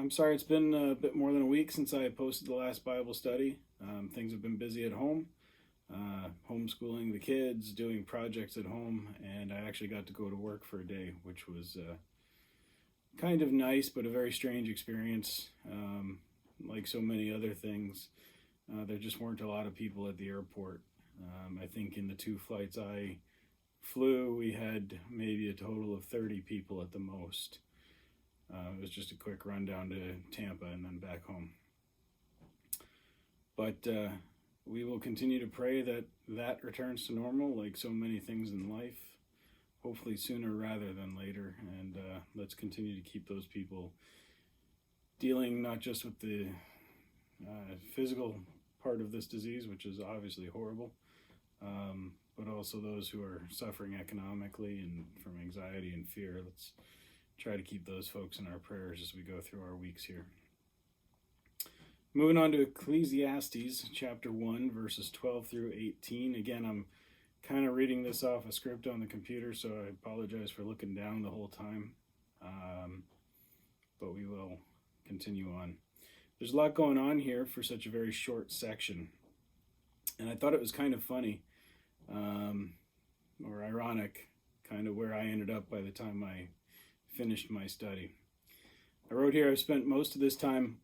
I'm sorry it's been a bit more than a week since I posted the last Bible study. Things have been busy at home, homeschooling the kids, doing projects at home, and I actually got to go to work for a day, which was kind of nice, but a very strange experience. Like so many other things, there just weren't a lot of people at the airport. I think in the two flights I flew, we had maybe a total of 30 people at the most. It was just a quick run down to Tampa and then back home. But we will continue to pray that that returns to normal, like so many things in life, hopefully sooner rather than later. And let's continue to keep those people dealing not just with the physical part of this disease, which is obviously horrible, but also those who are suffering economically and from anxiety and fear. Let's try to keep those folks in our prayers as we go through our weeks here. Moving on to Ecclesiastes chapter 1, verses 12 through 18. Again, I'm kind of reading this off a script on the computer, so I apologize for looking down the whole time. But we will continue on. There's a lot going on here for such a very short section. And I thought it was kind of funny, or ironic, kind of where I ended up by the time I finished my study. I wrote here, I've spent most of this time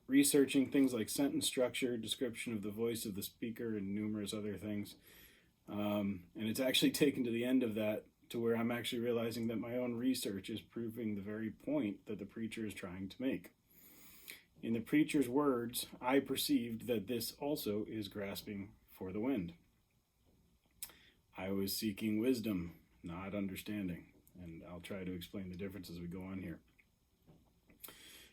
researching things like sentence structure, description of the voice of the speaker, and numerous other things. And it's actually taken to the end of that to where I'm actually realizing that my own research is proving the very point that the preacher is trying to make. In the preacher's words, I perceived that this also is grasping for the wind. I was seeking wisdom, not understanding. And I'll try to explain the difference as we go on here.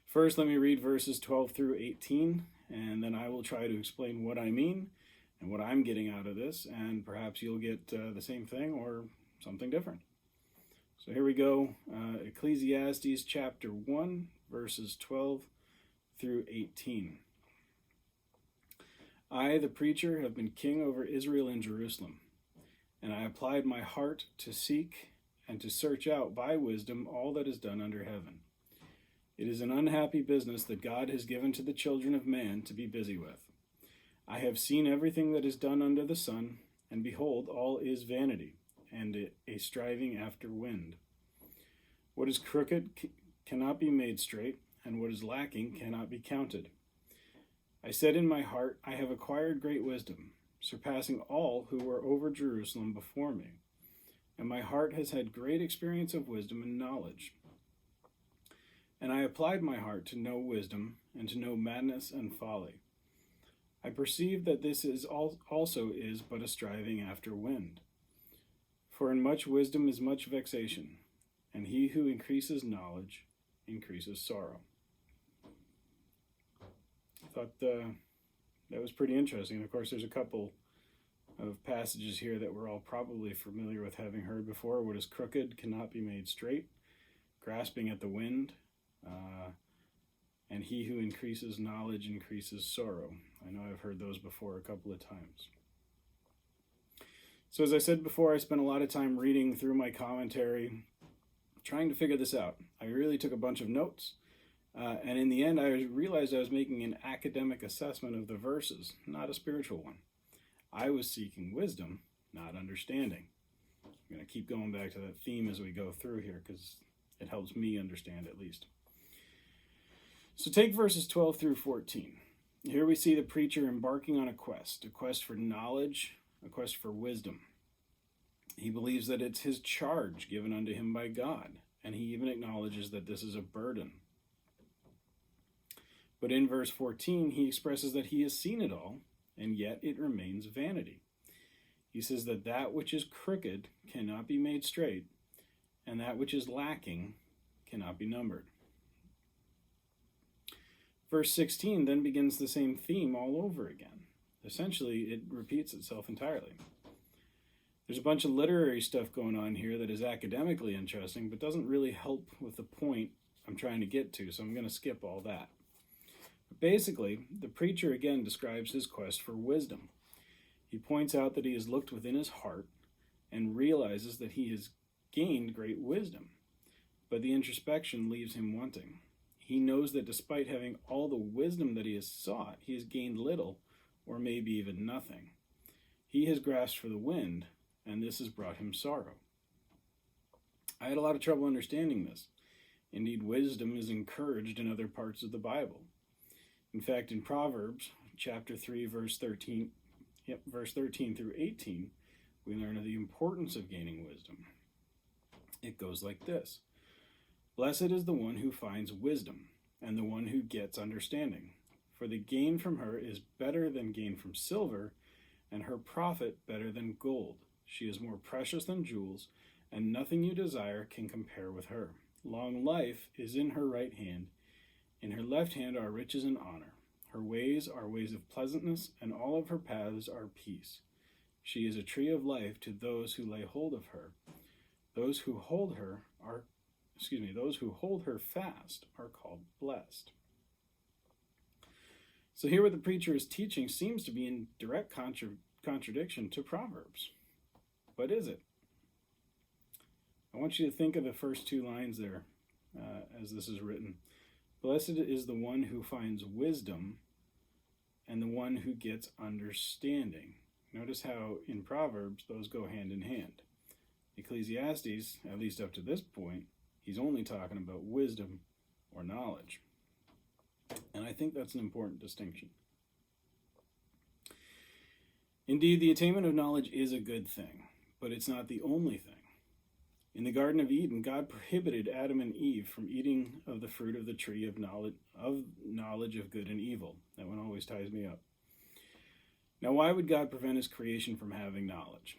First, let me read verses 12 through 18, and then I will try to explain what I mean and what I'm getting out of this, and perhaps you'll get the same thing or something different. So here we go, Ecclesiastes chapter 1, verses 12 through 18. I, the preacher, have been king over Israel and Jerusalem, and I applied my heart to seek and to search out by wisdom all that is done under heaven. It is an unhappy business that God has given to the children of man to be busy with. I have seen everything that is done under the sun, and behold, all is vanity, and a striving after wind. What is crooked cannot be made straight, and what is lacking cannot be counted. I said in my heart, I have acquired great wisdom, surpassing all who were over Jerusalem before me. And my heart has had great experience of wisdom and knowledge. And I applied my heart to know wisdom and to know madness and folly. I perceive that this is also is but a striving after wind. For in much wisdom is much vexation, and he who increases knowledge increases sorrow. I thought that was pretty interesting. And of course, there's a couple of passages here that we're all probably familiar with having heard before. What is crooked cannot be made straight, grasping at the wind, and he who increases knowledge increases sorrow. I know I've heard those before a couple of times. So as I said before, I spent a lot of time reading through my commentary, trying to figure this out. I really took a bunch of notes, and in the end I realized I was making an academic assessment of the verses, not a spiritual one. I was seeking wisdom, not understanding. I'm going to keep going back to that theme as we go through here because it helps me understand at least. So take verses 12 through 14. Here we see the preacher embarking on a quest for knowledge, a quest for wisdom. He believes that it's his charge given unto him by God, and he even acknowledges that this is a burden. But in verse 14, he expresses that he has seen it all, and yet it remains vanity. He says that that which is crooked cannot be made straight, and that which is lacking cannot be numbered. Verse 16 then begins the same theme all over again. Essentially, it repeats itself entirely. There's a bunch of literary stuff going on here that is academically interesting, but doesn't really help with the point I'm trying to get to, so I'm going to skip all that. Basically, the preacher again describes his quest for wisdom. He points out that he has looked within his heart and realizes that he has gained great wisdom, but the introspection leaves him wanting. He knows that despite having all the wisdom that he has sought, he has gained little, or maybe even nothing. He has grasped for the wind, and this has brought him sorrow. I had a lot of trouble understanding this. Indeed, wisdom is encouraged in other parts of the Bible. In fact, in Proverbs chapter 3, verse 13 through 18, we learn of the importance of gaining wisdom. It goes like this: Blessed is the one who finds wisdom, and the one who gets understanding. For the gain from her is better than gain from silver, and her profit better than gold. She is more precious than jewels, and nothing you desire can compare with her. Long life is in her right hand. In her left hand are riches and honor. Her ways are ways of pleasantness, and all of her paths are peace. She is a tree of life to those who lay hold of her. Those who hold her fast are called blessed. So here what the preacher is teaching seems to be in direct contradiction to Proverbs. What is it? I want you to think of the first two lines there as this is written. Blessed is the one who finds wisdom and the one who gets understanding. Notice how in Proverbs those go hand in hand. Ecclesiastes, at least up to this point, he's only talking about wisdom or knowledge. And I think that's an important distinction. Indeed, the attainment of knowledge is a good thing, but it's not the only thing. In the Garden of Eden, God prohibited Adam and Eve from eating of the fruit of the tree of knowledge of good and evil. That one always ties me up. Now, why would God prevent his creation from having knowledge?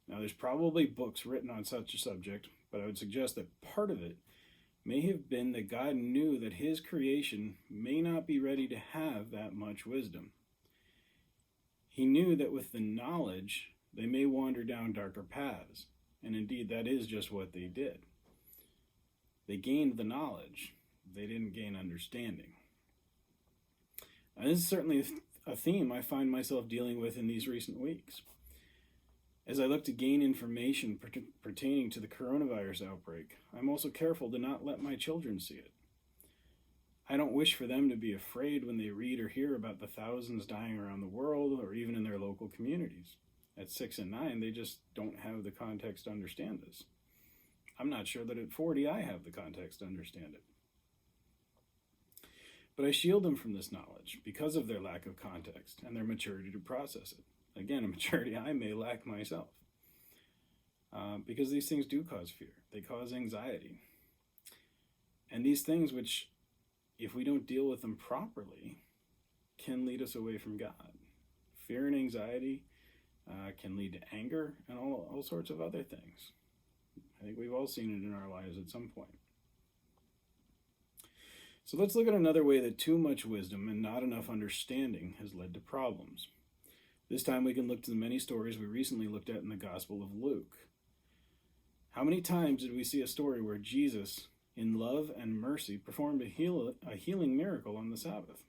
Now, there's probably books written on such a subject, but I would suggest that part of it may have been that God knew that his creation may not be ready to have that much wisdom. He knew that with the knowledge, they may wander down darker paths. And indeed, that is just what they did. They gained the knowledge. They didn't gain understanding. And this is certainly a theme I find myself dealing with in these recent weeks. As I look to gain information pertaining to the coronavirus outbreak, I'm also careful to not let my children see it. I don't wish for them to be afraid when they read or hear about the thousands dying around the world or even in their local communities. At 6 and 9, they just don't have the context to understand this. I'm not sure that at 40 I have the context to understand it. But I shield them from this knowledge because of their lack of context and their maturity to process it. Again, a maturity I may lack myself. Because these things do cause fear. They cause anxiety. And these things which, if we don't deal with them properly, can lead us away from God. Fear and anxiety can lead to anger and all sorts of other things. I think we've all seen it in our lives at some point. So let's look at another way that too much wisdom and not enough understanding has led to problems. This time we can look to the many stories we recently looked at in the Gospel of Luke. How many times did we see a story where Jesus, in love and mercy, performed a healing miracle on the Sabbath?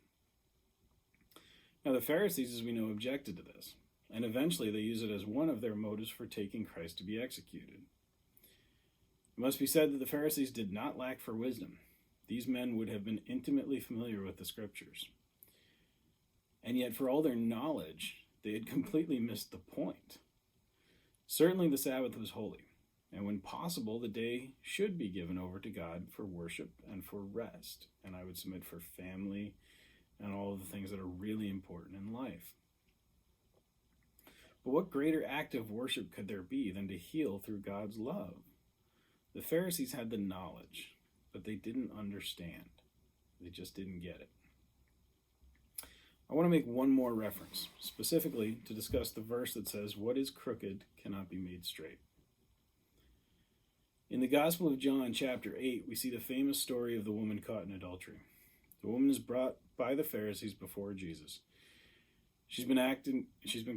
Now the Pharisees, as we know, objected to this. And eventually they use it as one of their motives for taking Christ to be executed. It must be said that the Pharisees did not lack for wisdom. These men would have been intimately familiar with the Scriptures. And yet, for all their knowledge, they had completely missed the point. Certainly the Sabbath was holy, and when possible, the day should be given over to God for worship and for rest. And I would submit for family and all of the things that are really important in life. But what greater act of worship could there be than to heal through God's love? The Pharisees had the knowledge, but they didn't understand. They just didn't get it. I want to make one more reference, specifically to discuss the verse that says, "What is crooked cannot be made straight." In the Gospel of John, chapter 8, we see the famous story of the woman caught in adultery. The woman is brought by the Pharisees before Jesus. She's been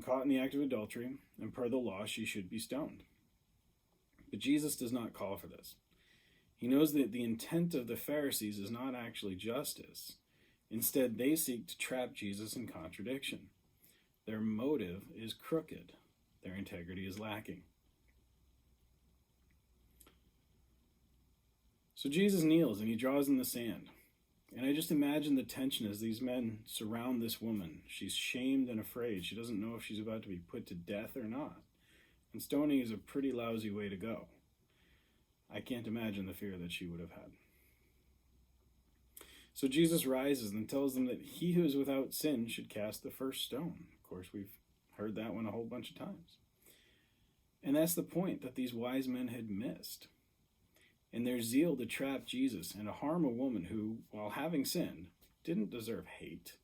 caught in the act of adultery, and per the law, she should be stoned. But Jesus does not call for this. He knows that the intent of the Pharisees is not actually justice. Instead, they seek to trap Jesus in contradiction. Their motive is crooked. Their integrity is lacking. So Jesus kneels and he draws in the sand. And I just imagine the tension as these men surround this woman. She's shamed and afraid. She doesn't know if she's about to be put to death or not. And stoning is a pretty lousy way to go. I can't imagine the fear that she would have had. So Jesus rises and tells them that he who is without sin should cast the first stone. Of course, we've heard that one a whole bunch of times. And that's the point that these wise men had missed. In their zeal to trap Jesus and to harm a woman who, while having sinned, didn't deserve hate,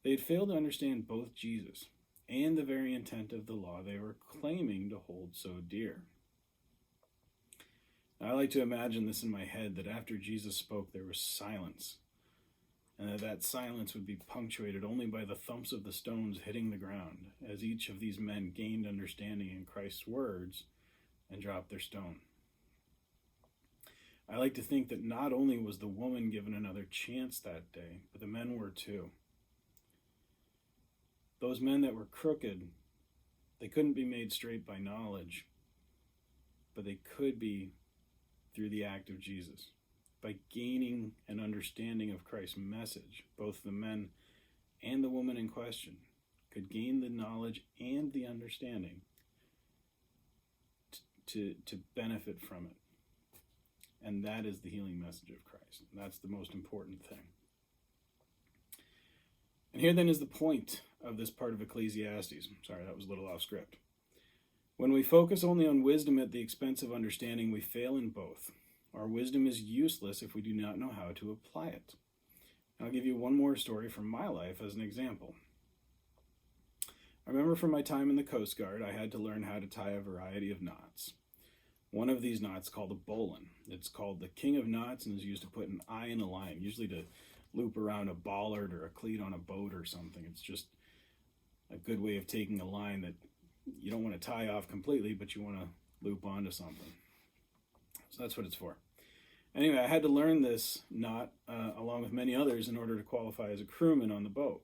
they had failed to understand both Jesus and the very intent of the law they were claiming to hold so dear. I like to imagine this in my head, that after Jesus spoke, there was silence, and that silence would be punctuated only by the thumps of the stones hitting the ground, as each of these men gained understanding in Christ's words and dropped their stone. I like to think that not only was the woman given another chance that day, but the men were too. Those men that were crooked, they couldn't be made straight by knowledge, but they could be through the act of Jesus. By gaining an understanding of Christ's message, both the men and the woman in question could gain the knowledge and the understanding to benefit from it. And that is the healing message of Christ. That's the most important thing. And here then is the point of this part of Ecclesiastes. Sorry, that was a little off script. When we focus only on wisdom at the expense of understanding, we fail in both. Our wisdom is useless if we do not know how to apply it. I'll give you one more story from my life as an example. I remember from my time in the Coast Guard, I had to learn how to tie a variety of knots. One of these knots called a bowline. It's called the king of knots and is used to put an eye in a line, usually to loop around a bollard or a cleat on a boat or something. It's just a good way of taking a line that you don't want to tie off completely, but you want to loop onto something. So that's what it's for. Anyway, I had to learn this knot along with many others in order to qualify as a crewman on the boat.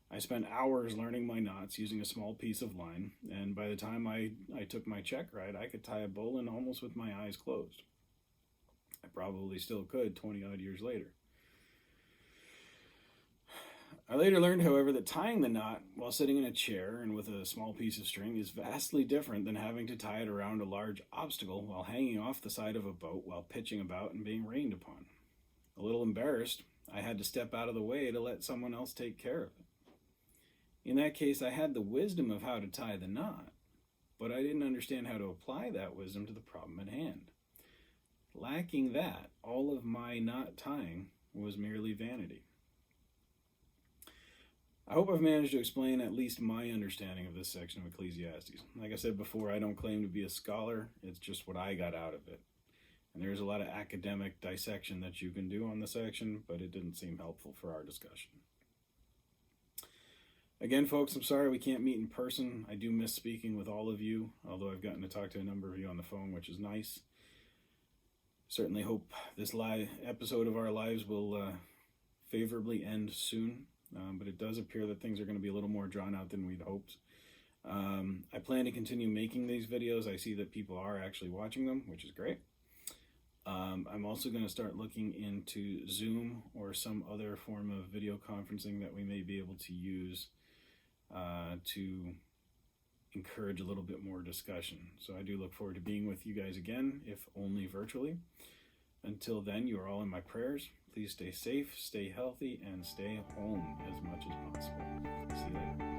I spent hours learning my knots using a small piece of line, and by the time I took my check ride, I could tie a bowline almost with my eyes closed. I probably still could 20 odd years later. I later learned, however, that tying the knot while sitting in a chair and with a small piece of string is vastly different than having to tie it around a large obstacle while hanging off the side of a boat while pitching about and being rained upon. A little embarrassed, I had to step out of the way to let someone else take care of it. In that case, I had the wisdom of how to tie the knot, but I didn't understand how to apply that wisdom to the problem at hand. Lacking that, all of my knot tying was merely vanity. I hope I've managed to explain at least my understanding of this section of Ecclesiastes. Like I said before, I don't claim to be a scholar. It's just what I got out of it. And there's a lot of academic dissection that you can do on the section, but it didn't seem helpful for our discussion. Again, folks, I'm sorry we can't meet in person. I do miss speaking with all of you, although I've gotten to talk to a number of you on the phone, which is nice. Certainly hope this live episode of our lives will favorably end soon. But it does appear that things are going to be a little more drawn out than we'd hoped. I plan to continue making these videos. I see that people are actually watching them, which is great. I'm also going to start looking into Zoom or some other form of video conferencing that we may be able to use to encourage a little bit more discussion. So I do look forward to being with you guys again, if only virtually. Until then, you are all in my prayers. Please stay safe, stay healthy, and stay home as much as possible. See you later.